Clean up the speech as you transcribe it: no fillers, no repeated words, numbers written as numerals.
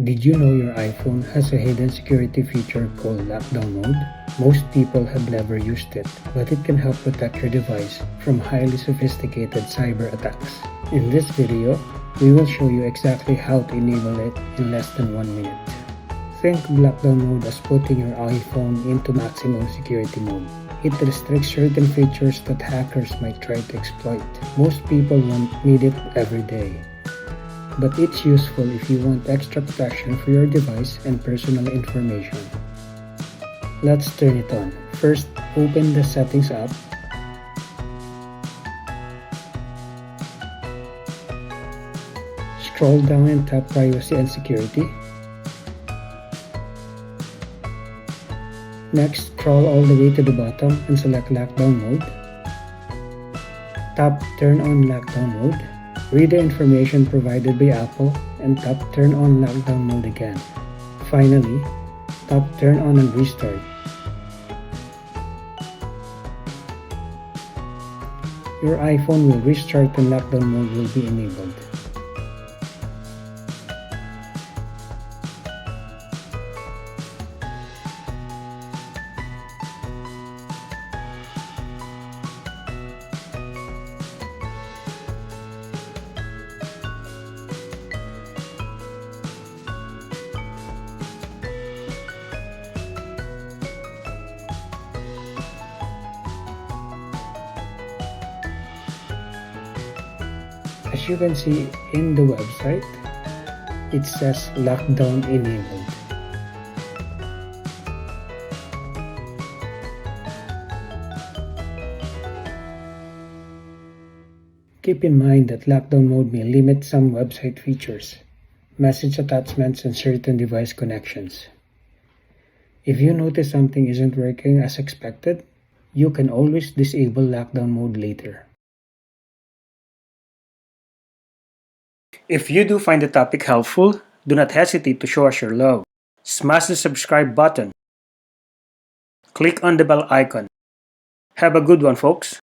Did you know your iPhone has a hidden security feature called lockdown mode? Most people have never used it, but it can help protect your device from highly sophisticated cyber attacks. In this video, we will show you exactly how to enable it in less than 1 minute. Think of lockdown mode as putting your iPhone into maximum security mode. It restricts certain features that hackers might try to exploit. Most people won't need it every day, but it's useful if you want extra protection for your device and personal information. Let's turn it on. First, open the Settings app. Scroll down and tap Privacy and Security. Next, scroll all the way to the bottom and select Lockdown Mode. Tap Turn on Lockdown Mode. Read the information provided by Apple and tap Turn on Lockdown Mode again. Finally, tap Turn on and Restart. Your iPhone will restart and lockdown mode will be enabled. As you can see in the website, it says lockdown enabled. Keep in mind that lockdown mode may limit some website features, message attachments, and certain device connections. If you notice something isn't working as expected, you can always disable lockdown mode later. If you do find the topic helpful, do not hesitate to show us your love. Smash the subscribe button. Click on the bell icon. Have a good one, folks.